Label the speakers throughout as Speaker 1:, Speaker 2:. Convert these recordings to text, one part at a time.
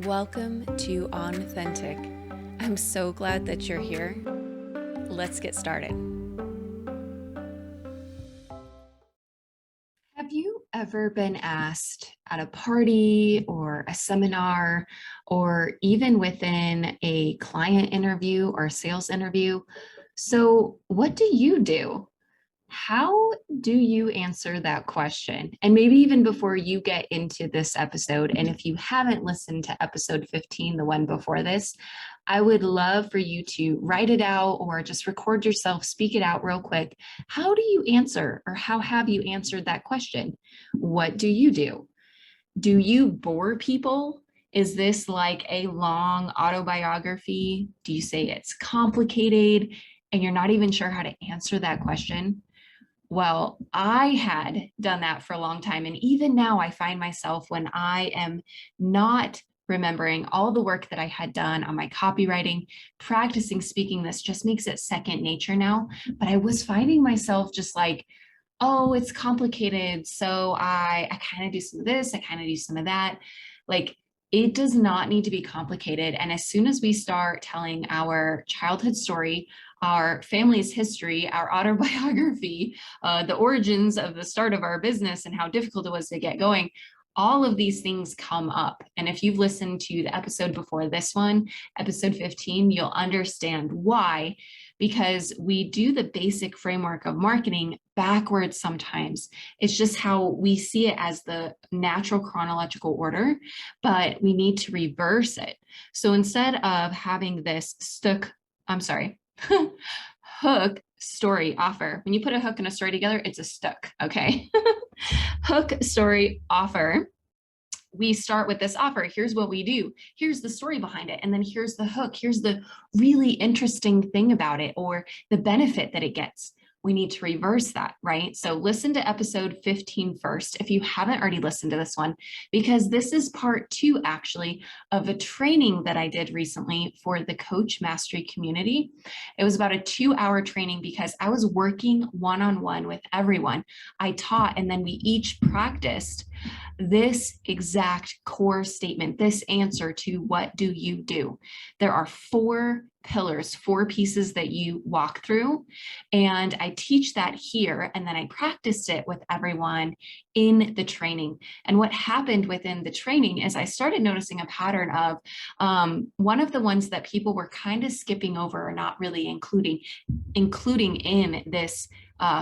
Speaker 1: Welcome to Authentic. I'm so glad that you're here. Let's get started.
Speaker 2: Have you ever been asked at a party or a seminar or even within a client interview or a sales interview? So, what do you do? How do you answer that question? And maybe even before you get into this episode, and if you haven't listened to episode 15, the one before this, I would love for you to write it out or just record yourself, speak it out real quick. How do you answer, or how have you answered that question? What do you do? Do you bore people? Is this like a long autobiography? Do you say it's complicated and you're not even sure how to answer that question? Well, I had done that for a long time. And even now, I find myself when I am not remembering all the work that I had done on my copywriting, practicing speaking, this just makes it second nature now. But I was finding myself just like, oh, it's complicated. So I kind of do some of this, I kind of do some of that. Like, it does not need to be complicated. And as soon as we start telling our childhood story, our family's history, our autobiography, the origins of the start of our business and how difficult it was to get going, all of these things come up. And if you've listened to the episode before this one, episode 15, you'll understand why. Because we do the basic framework of marketing backwards sometimes. It's just how we see it as the natural chronological order, but we need to reverse it. So instead of having this hook, story, offer. When you put a hook and a story together, it's a stuck, okay? Hook, story, offer. We start with this offer. Here's what we do. Here's the story behind it. And then here's the hook. Here's the really interesting thing about it or the benefit that it gets. We need to reverse that, right? So listen to episode 15 first, if you haven't already listened to this one, because this is part 2 actually of a training that I did recently for the Coach Mastery community. It was about a 2-hour training because I was working one-on-one with everyone. I taught and then we each practiced this exact core statement, this answer to what do you do? There are 4 pillars, 4 pieces that you walk through. And I teach that here. And then I practiced it with everyone in the training. And what happened within the training is I started noticing a pattern of one of the ones that people were kind of skipping over or not really including in this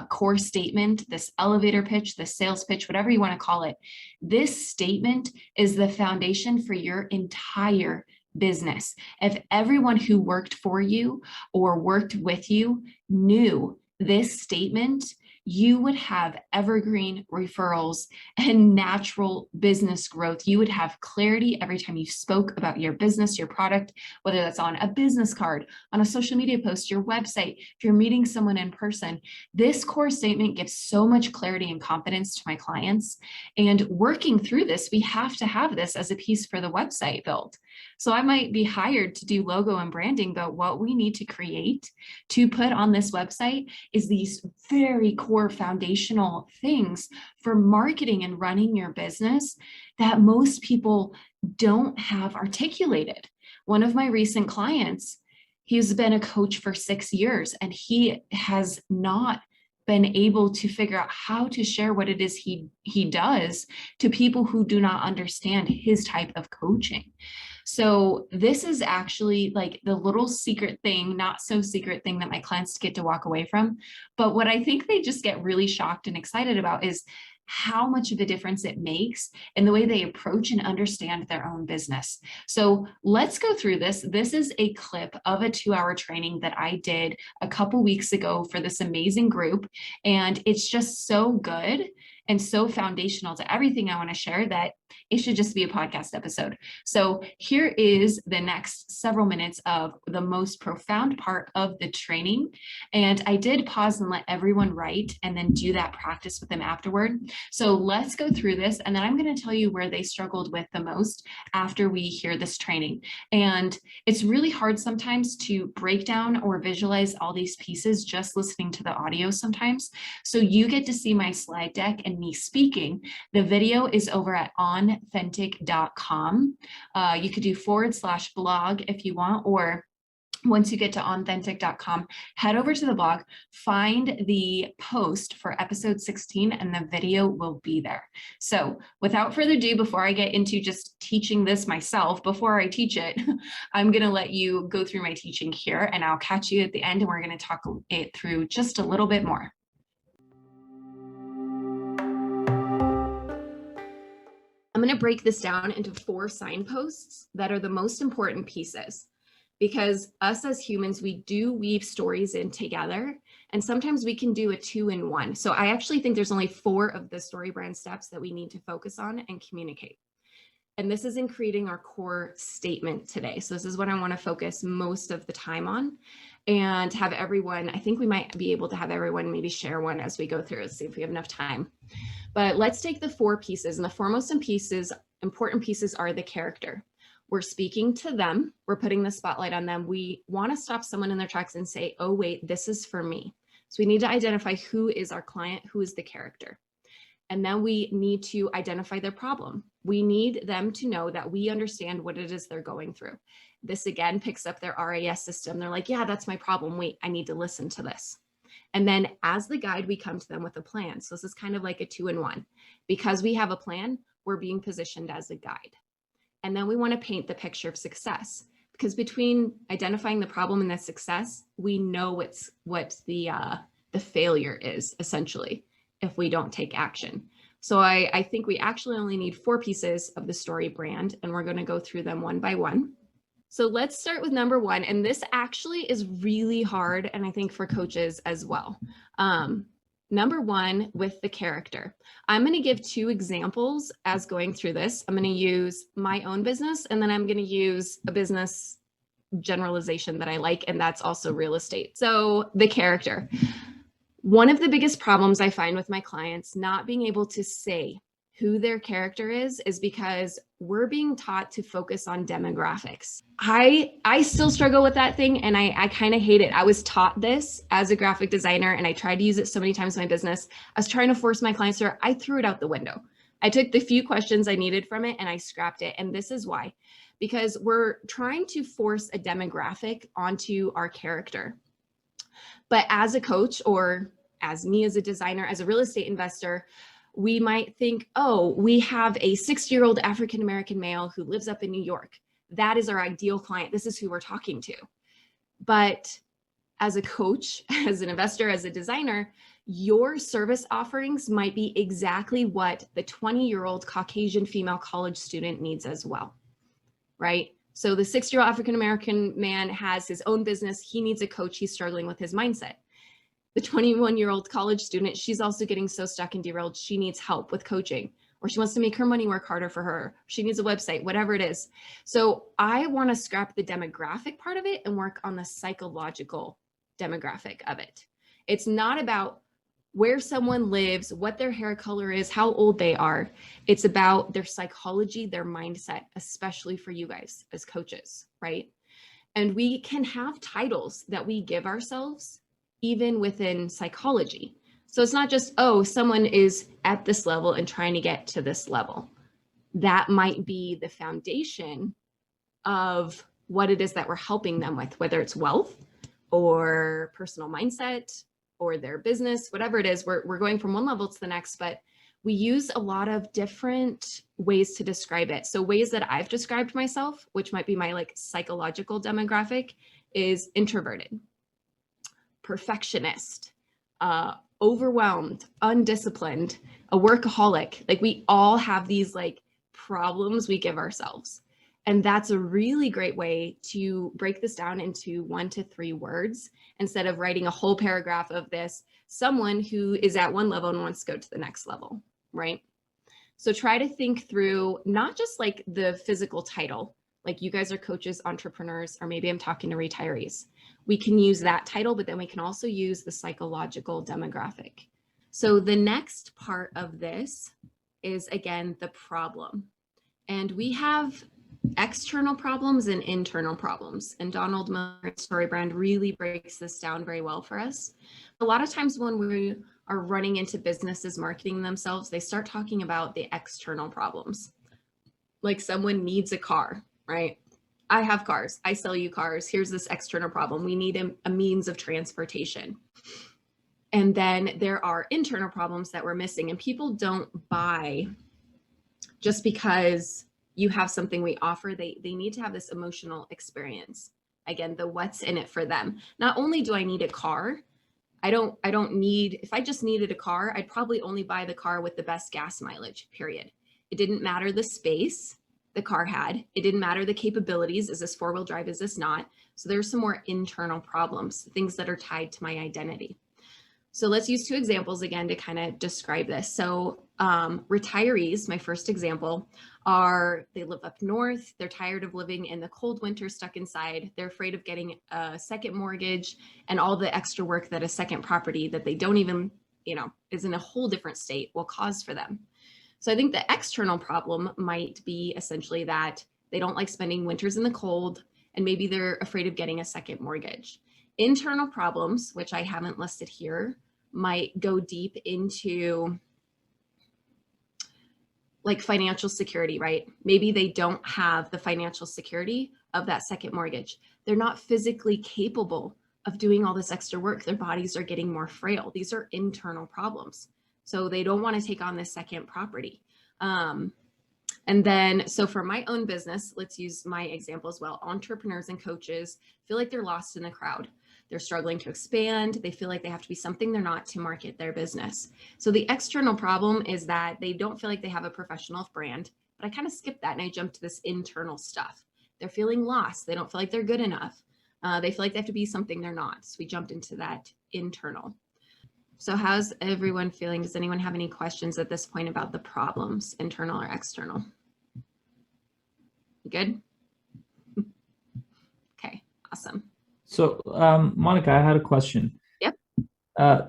Speaker 2: core statement, this elevator pitch, this sales pitch, whatever you want to call it. This statement is the foundation for your entire business. If everyone who worked for you or worked with you knew this statement, you would have evergreen referrals and natural business growth. You would have clarity every time you spoke about your business, your product, whether that's on a business card, on a social media post, your website, if you're meeting someone in person. This core statement gives so much clarity and confidence to my clients. And working through this, we have to have this as a piece for the website build. So I might be hired to do logo and branding, but what we need to create to put on this website is these very core foundational things for marketing and running your business that most people don't have articulated. One of my recent clients, he's been a coach for 6 years and he has not been able to figure out how to share what it is he does to people who do not understand his type of coaching. So this is actually like the little secret thing, not so secret thing that my clients get to walk away from. But what I think they just get really shocked and excited about is how much of a difference it makes in the way they approach and understand their own business. So let's go through this. This is a clip of a 2-hour training that I did a couple weeks ago for this amazing group. And it's just so good and so foundational to everything I want to share that it should just be a podcast episode. So here is the next several minutes of the most profound part of the training. And I did pause and let everyone write and then do that practice with them afterward. So let's go through this. And then I'm going to tell you where they struggled with the most after we hear this training. And it's really hard sometimes to break down or visualize all these pieces just listening to the audio sometimes. So you get to see my slide deck and and me speaking, the video is over at onthentic.com. You could do /blog if you want, or once you get to onthentic.com, head over to the blog, find the post for episode 16, and the video will be there. So without further ado, before I get into just teaching this myself, before I teach it, I'm going to let you go through my teaching here, and I'll catch you at the end, and we're going to talk it through just a little bit more. I'm going to break this down into 4 signposts that are the most important pieces. Because us as humans, we do weave stories in together, and sometimes we can do a 2-in-1. So I actually think there's only 4 of the story brand steps that we need to focus on and communicate. And this is in creating our core statement today. So this is what I want to focus most of the time on, and have everyone, I think we might be able to have everyone maybe share one as we go through. Let's see if we have enough time. But let's take the 4 pieces, and the 4 most important pieces are the character. We're speaking to them. We're putting the spotlight on them. We want to stop someone in their tracks and say, oh, wait, this is for me. So we need to identify who is our client, who is the character. And then we need to identify their problem. We need them to know that we understand what it is they're going through. This again picks up their RAS system. They're like, yeah, that's my problem. Wait, I need to listen to this. And then as the guide, we come to them with a plan. So this is kind of like a 2-in-1. Because we have a plan, we're being positioned as a guide. And then we want to paint the picture of success, because between identifying the problem and the success, we know what the failure is essentially if we don't take action. So I think we actually only need 4 pieces of the story brand, and we're going to go through them one by one. So let's start with number 1. And this actually is really hard, and I think for coaches as well. Number 1, with the character. I'm going to give 2 examples as going through this. I'm going to use my own business, and then I'm going to use a business generalization that I like, and that's also real estate. So the character. One of the biggest problems I find with my clients not being able to say who their character is because we're being taught to focus on demographics. I still struggle with that thing, and I kind of hate it. I was taught this as a graphic designer, and I tried to use it so many times in my business. I was trying to force my clients to, I threw it out the window. I took the few questions I needed from it and I scrapped it. And this is why, because we're trying to force a demographic onto our character. But as a coach, or as me as a designer, as a real estate investor, we might think, oh, we have a 60-year-old African-American male who lives up in New York. That is our ideal client. This is who we're talking to. But as a coach, as an investor, as a designer, your service offerings might be exactly what the 20-year-old Caucasian female college student needs as well, right? So the 60-year-old African-American man has his own business. He needs a coach. He's struggling with his mindset. The 21-year-old college student, she's also getting so stuck and derailed. She needs help with coaching, or she wants to make her money work harder for her. She needs a website, whatever it is. So I want to scrap the demographic part of it and work on the psychological demographic of it. It's not about where someone lives, what their hair color is, how old they are. It's about their psychology, their mindset, especially for you guys as coaches, right? And we can have titles that we give ourselves even within psychology. So it's not just, oh, someone is at this level and trying to get to this level. That might be the foundation of what it is that we're helping them with, whether it's wealth or personal mindset or their business, whatever it is. We're going from one level to the next, but we use a lot of different ways to describe it. So ways that I've described myself, which might be my like psychological demographic, is introverted, perfectionist, overwhelmed, undisciplined, a workaholic. Like we all have these like problems we give ourselves. And that's a really great way to break this down into 1 to 3 words instead of writing a whole paragraph of this, someone who is at one level and wants to go to the next level, right? So try to think through not just like the physical title, like you guys are coaches, entrepreneurs, or maybe I'm talking to retirees. We can use that title, but then we can also use the psychological demographic. So the next part of this is, again, the problem. And we have external problems and internal problems. And Donald Miller's story brand really breaks this down very well for us. A lot of times when we are running into businesses marketing themselves, they start talking about the external problems. Like someone needs a car, right? I have cars. I sell you cars. Here's this external problem. We need a means of transportation. And then there are internal problems that we're missing. And people don't buy just because you have something we offer. They need to have this emotional experience. Again, the what's in it for them. Not only do I need a car, I don't need, if I just needed a car, I'd probably only buy the car with the best gas mileage, period. It didn't matter the space the car had. It didn't matter the capabilities. Is this four-wheel drive? Is this not? So there's some more internal problems, things that are tied to my identity. So let's use 2 examples again to kind of describe this. So retirees, my first example, they live up north. They're tired of living in the cold winter stuck inside. They're afraid of getting a second mortgage and all the extra work that a second property that they don't even, is in a whole different state will cause for them. So I think the external problem might be essentially that they don't like spending winters in the cold, and maybe they're afraid of getting a second mortgage. Internal problems, which I haven't listed here, might go deep into like financial security, right? Maybe they don't have the financial security of that second mortgage. They're not physically capable of doing all this extra work. Their bodies are getting more frail. These are internal problems. So they don't want to take on this second property. And then, so for my own business, let's use my example as well. Entrepreneurs and coaches feel like they're lost in the crowd. They're struggling to expand. They feel like they have to be something they're not to market their business. So the external problem is that they don't feel like they have a professional brand, but I kind of skipped that and I jumped to this internal stuff. They're feeling lost. They don't feel like they're good enough. They feel like they have to be something they're not. So we jumped into that internal. So how's everyone feeling? Does anyone have any questions at this point about the problems, internal or external? You good? Okay, awesome.
Speaker 3: So, Monica, I had a question.
Speaker 2: Yep.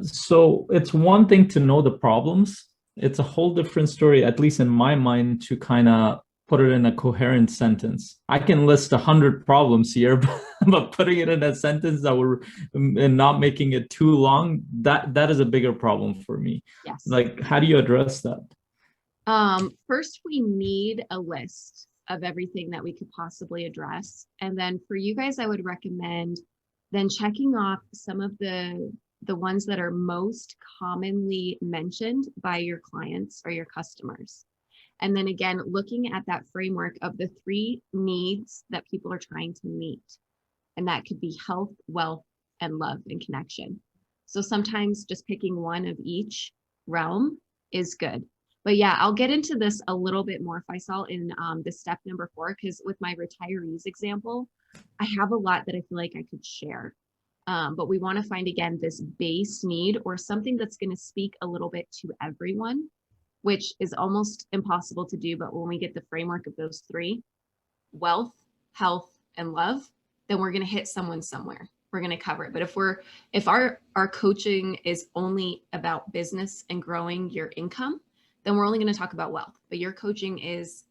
Speaker 3: So it's one thing to know the problems. It's a whole different story, at least in my mind, to kind of put it in a coherent sentence. I can list 100 problems here, but putting it in a sentence and not making it too long, that is a bigger problem for me.
Speaker 2: Yes.
Speaker 3: Like, how do you address that?
Speaker 2: First, we need a list of everything that we could possibly address. And then for you guys, I would recommend then checking off some of the ones that are most commonly mentioned by your clients or your customers. And then again, looking at that framework of the 3 needs that people are trying to meet. And that could be health, wealth, and love and connection. So sometimes just picking one of each realm is good. But yeah, I'll get into this a little bit more, Faisal, in the step number 4, because with my retirees example, I have a lot that I feel like I could share. But we want to find, again, this base need or something that's going to speak a little bit to everyone, which is almost impossible to do. But when we get the framework of those 3, wealth, health, and love, then we're going to hit someone somewhere. We're going to cover it. But if our coaching is only about business and growing your income, then we're only going to talk about wealth. But your coaching is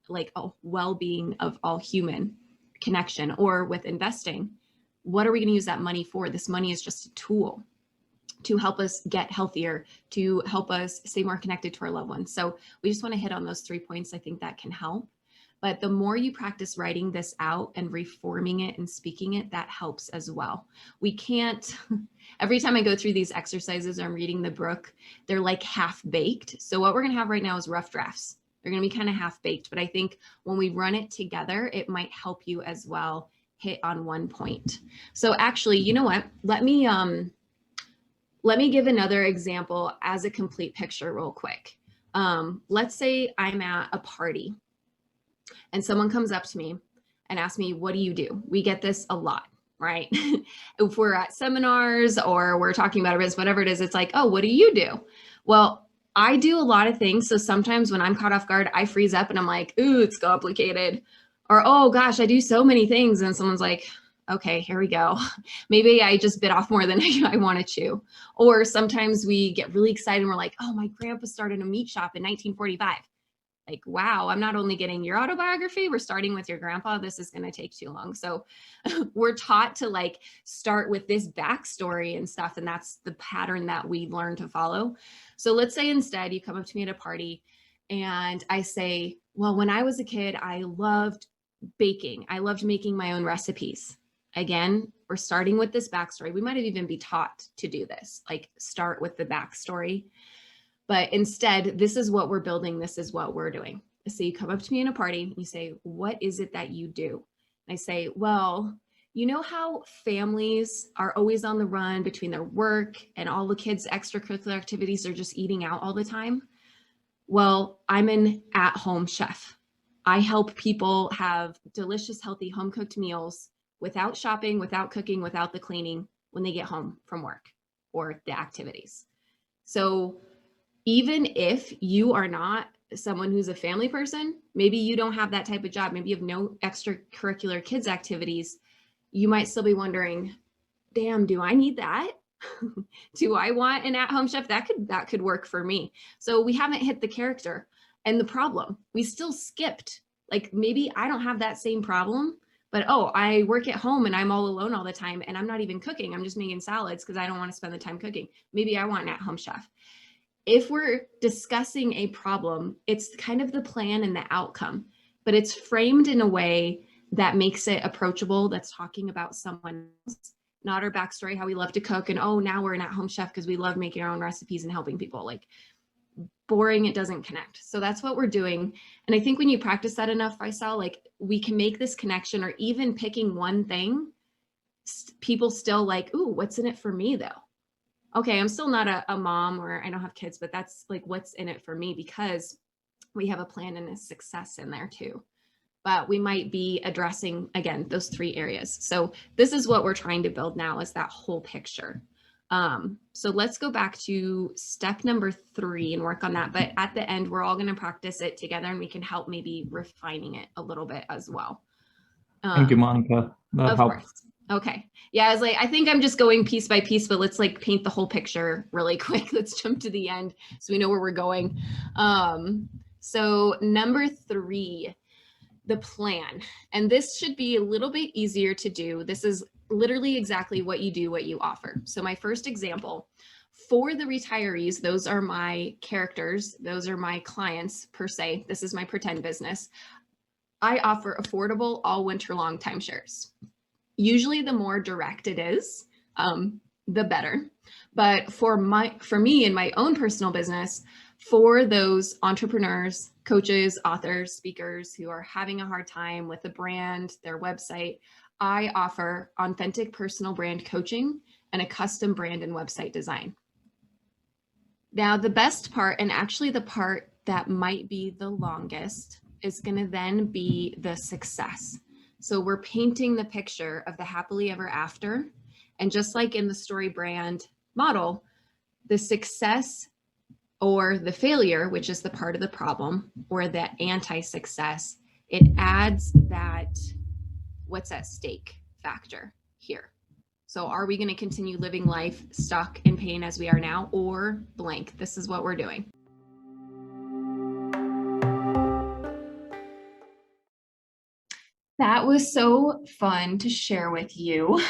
Speaker 2: like a well-being of all human connection. Or with investing, what are we going to use that money for? This money is just a tool to help us get healthier, to help us stay more connected to our loved ones. So we just want to hit on those 3 points. I think that can help. But the more you practice writing this out and reforming it and speaking it, that helps as well. We can't, every time I go through these exercises or I'm reading the book, they're like half baked. So what we're going to have right now is rough drafts. They're going to be kind of half baked, but I think when we run it together, it might help you as well hit on one point. So actually, you know what? Let me give another example as a complete picture real quick. Let's say I'm at a party and someone comes up to me and asks me, what do you do? We get this a lot, right? If we're at seminars or we're talking about a business, whatever it is, it's like, oh, what do you do? Well, I do a lot of things. So sometimes when I'm caught off guard, I freeze up and I'm like, ooh, it's complicated. Or, oh gosh, I do so many things. And someone's like, okay, here we go. Maybe I just bit off more than I want to chew. Or sometimes we get really excited and we're like, oh, my grandpa started a meat shop in 1945. Like, wow, I'm not only getting your autobiography, we're starting with your grandpa. This is going to take too long. So we're taught to like start with this backstory and stuff. And that's the pattern that we learn to follow. So let's say instead you come up to me at a party and I say, well, when I was a kid, I loved baking. I loved making my own recipes. Again, we're starting with this backstory. We might have even be taught to do this, like start with the backstory. But instead, this is what we're building. This is what we're doing. So you come up to me in a party and you say, what is it that you do? And I say, well, you know how families are always on the run between their work and all the kids' extracurricular activities are just eating out all the time? Well, I'm an at-home chef. I help people have delicious, healthy home-cooked meals without shopping, without cooking, without the cleaning when they get home from work or the activities. So even if you are not someone who's a family person, maybe you don't have that type of job, maybe you have no extracurricular kids activities, you might still be wondering, damn, do I need that? Do I want an at-home chef? That could work for me. So we haven't hit the character and the problem. We still skipped. Like maybe I don't have that same problem, but oh, I work at home and I'm all alone all the time and I'm not even cooking. I'm just making salads because I don't want to spend the time cooking. Maybe I want an at-home chef. If we're discussing a problem, it's kind of the plan and the outcome, but it's framed in a way that makes it approachable, that's talking about someone else, not our backstory, how we love to cook, and oh, now we're an at-home chef because we love making our own recipes and helping people. Like boring, it doesn't connect. So that's what we're doing. And I think when you practice that enough, Faisal, like we can make this connection, or even picking one thing, people still like, ooh, what's in it for me though? Okay, I'm still not a mom or I don't have kids, but that's like what's in it for me, because we have a plan and a success in there too. But we might be addressing, again, those 3 areas. So this is what we're trying to build now, is that whole picture. So let's go back to step number 3 and work on that. But at the end, we're all going to practice it together and we can help maybe refining it a little bit as well.
Speaker 3: Thank you, Monica. That helps.
Speaker 2: Course. Okay. Yeah, I was like, I think I'm just going piece by piece, but let's like paint the whole picture really quick. Let's jump to the end so we know where we're going. So number 3, the plan. And this should be a little bit easier to do. This is literally exactly what you do, what you offer. So my first example, for the retirees, those are my characters. Those are my clients per se. This is my pretend business. I offer affordable all winter long timeshares. Usually the more direct it is, the better. But for me in my own personal business, for those entrepreneurs, coaches, authors, speakers who are having a hard time with a brand, their website, I offer authentic personal brand coaching and a custom brand and website design. Now, the best part, and actually the part that might be the longest, is going to then be the success. So we're painting the picture of the happily ever after. And just like in the story brand model, the success or the failure, which is the part of the problem, or the anti-success, it adds that what's at stake factor here. So are we going to continue living life stuck in pain as we are now, or blank? This is what we're doing. That was so fun to share with you.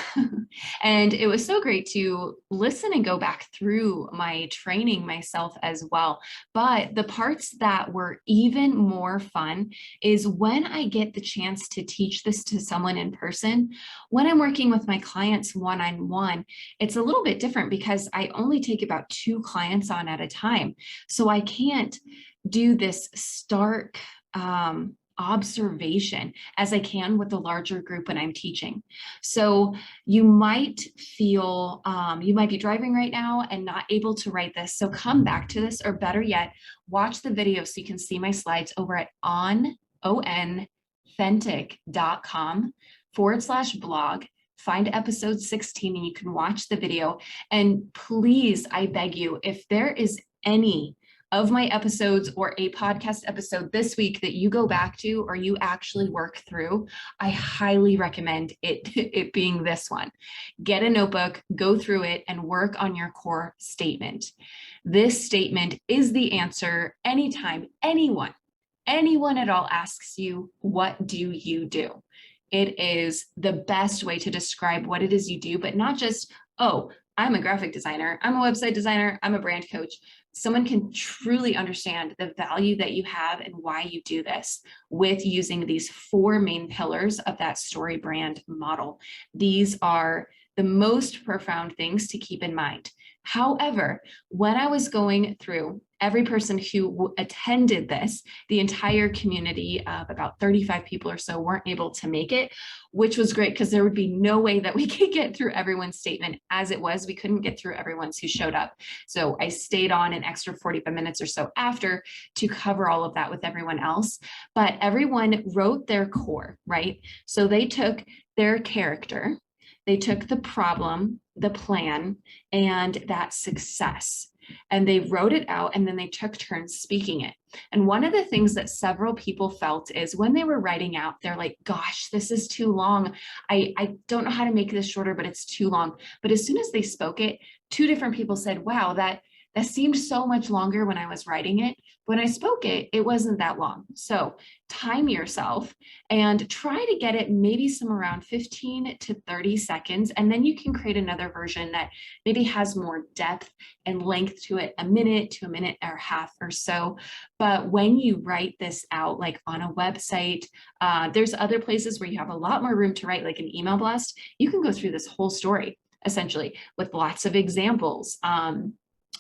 Speaker 2: And it was so great to listen and go back through my training myself as well. But the parts that were even more fun is when I get the chance to teach this to someone in person. When I'm working with my clients one-on-one, it's a little bit different because I only take about 2 clients on at a time. So I can't do this stark observation as I can with the larger group when I'm teaching. So you might feel, you might be driving right now and not able to write this. So come back to this, or better yet, watch the video so you can see my slides over at onthentic.com/blog. Find episode 16 and you can watch the video. And please, I beg you, if there is any of my episodes or a podcast episode this week that you go back to or you actually work through, I highly recommend it being this one. Get a notebook, go through it, and work on your core statement. This statement is the answer anytime anyone anyone at all asks you, what do you do? It is the best way to describe what it is you do, but not just, oh, I'm a graphic designer, I'm a website designer, I'm a brand coach. Someone can truly understand the value that you have and why you do this with using these 4 main pillars of that story brand model. These are the most profound things to keep in mind. However, when I was going through every person who attended this, the entire community of about 35 people or so weren't able to make it, which was great because there would be no way that we could get through everyone's statement. As it was, we couldn't get through everyone's who showed up. So I stayed on an extra 45 minutes or so after to cover all of that with everyone else. But everyone wrote their core, right? So they took their character, they took the problem, the plan, and that success, and they wrote it out, and then they took turns speaking it. And one of the things that several people felt is when they were writing out, they're like, gosh, this is too long. I don't know how to make this shorter, but it's too long. But as soon as they spoke it, 2 different people said, wow, that seemed so much longer when I was writing it. When I spoke it, it wasn't that long. So time yourself and try to get it maybe some around 15 to 30 seconds. And then you can create another version that maybe has more depth and length to it, a minute to a minute or half or so. But when you write this out, like on a website, there's other places where you have a lot more room to write, like an email blast. You can go through this whole story essentially with lots of examples.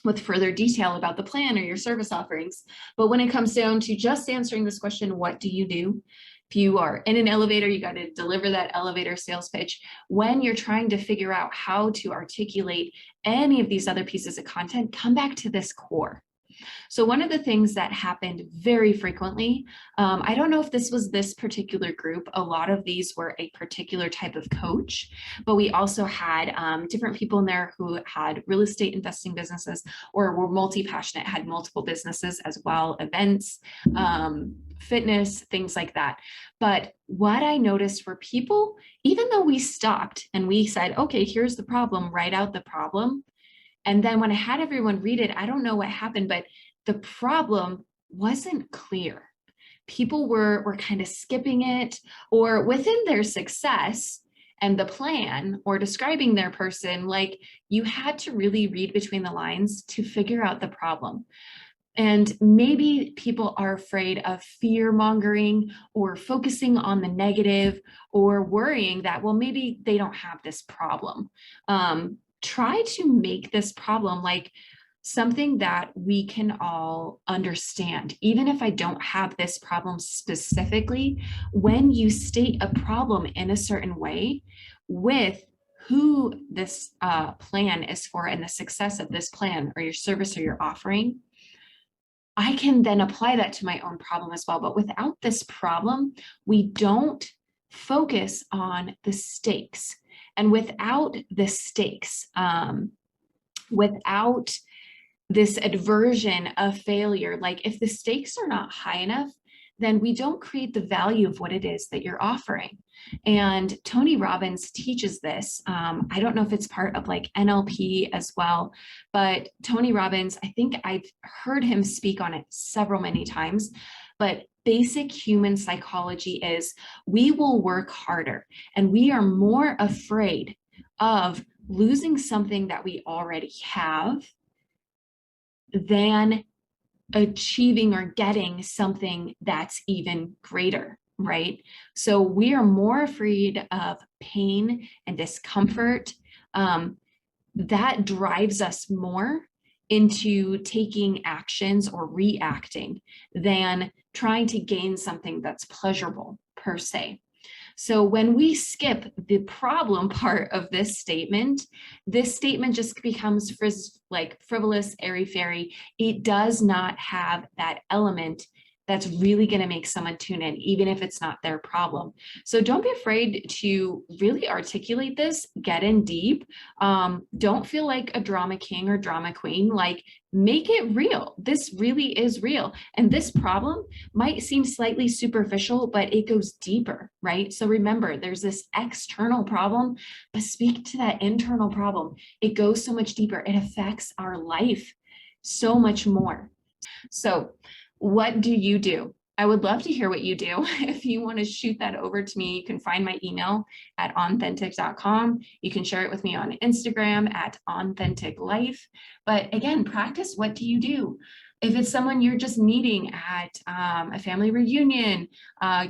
Speaker 2: With further detail about the plan or your service offerings. But when it comes down to just answering this question, what do you do? If you are in an elevator, you got to deliver that elevator sales pitch. When you're trying to figure out how to articulate any of these other pieces of content, come back to this core. So one of the things that happened very frequently, I don't know if this was this particular group, a lot of these were a particular type of coach, but we also had different people in there who had real estate investing businesses or were multi-passionate, had multiple businesses as well, events, fitness, things like that. But what I noticed were people, even though we stopped and we said, okay, here's the problem, write out the problem. And then when I had everyone read it, I don't know what happened, but the problem wasn't clear. People were kind of skipping it, or within their success and the plan or describing their person, like you had to really read between the lines to figure out the problem. And maybe people are afraid of fear mongering or focusing on the negative or worrying that, well, maybe they don't have this problem. Try to make this problem like something that we can all understand. Even if I don't have this problem specifically, when you state a problem in a certain way with who this plan is for and the success of this plan or your service or your offering, I can then apply that to my own problem as well. But without this problem, we don't focus on the stakes. And without the stakes, without this aversion of failure, like if the stakes are not high enough, then we don't create the value of what it is that you're offering. And Tony Robbins teaches this. I don't know if it's part of like NLP as well, but Tony Robbins, I think I've heard him speak on it many times, but basic human psychology is we will work harder and we are more afraid of losing something that we already have than achieving or getting something that's even greater, right? So we are more afraid of pain and discomfort. That drives us more into taking actions or reacting than trying to gain something that's pleasurable per se. So when we skip the problem part of this statement just becomes frivolous, airy-fairy. It does not have that element that's really going to make someone tune in, even if it's not their problem. So don't be afraid to really articulate this, get in deep. Don't feel like a drama king or drama queen, like make it real. This really is real. And this problem might seem slightly superficial, but it goes deeper, right? So remember, there's this external problem, but speak to that internal problem. It goes so much deeper. It affects our life so much more. So what do you do? I would love to hear what you do. If you want to shoot that over to me, you can find my email at onthentic.com. You can share it with me on Instagram at onthenticlife. But again, practice. What do you do? If it's someone you're just meeting at a family reunion,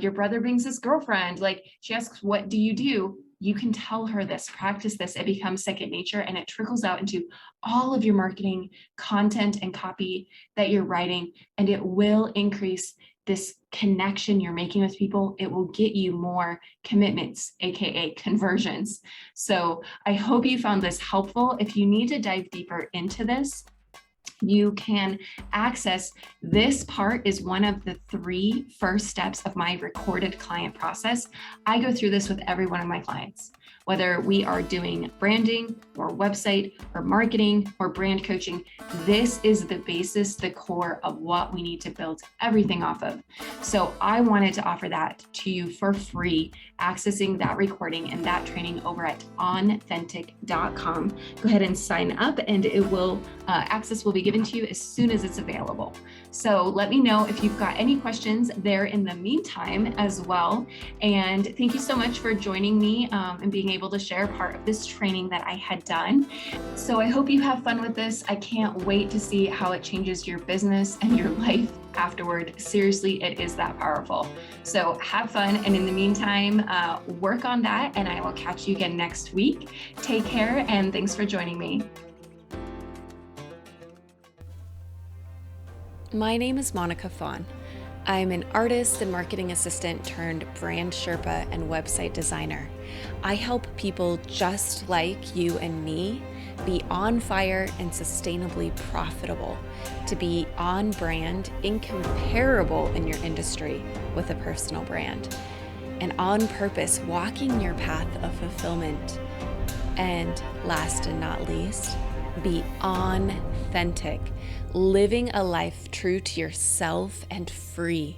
Speaker 2: your brother brings his girlfriend, like she asks, what do you do? You can tell her this, practice this, it becomes second nature, and it trickles out into all of your marketing content and copy that you're writing, and it will increase this connection you're making with people. It will get you more commitments, AKA conversions. So I hope you found this helpful. If you need to dive deeper into this, you can access this part is one of the 3 first steps of my recorded client process. I go through this with every one of my clients, whether we are doing branding or website or marketing or brand coaching. This is the basis, the core of what we need to build everything off of. So I wanted to offer that to you for free, accessing that recording and that training over at onthentic.com. Go ahead and sign up, and it will access will be given to you as soon as it's available. So let me know if you've got any questions there in the meantime as well. And thank you so much for joining me and being able to share part of this training that I had done. So I hope you have fun with this. I can't wait to see how it changes your business and your life afterward. Seriously, it is that powerful. So have fun. And in the meantime, work on that, and I will catch you again next week. Take care, and thanks for joining me.
Speaker 1: My name is Monica Fawn. I'm an artist and marketing assistant turned brand Sherpa and website designer. I help people just like you and me be on fire and sustainably profitable, to be on brand, incomparable in your industry with a personal brand, and on purpose, walking your path of fulfillment. And last and not least, be authentic, living a life true to yourself and free.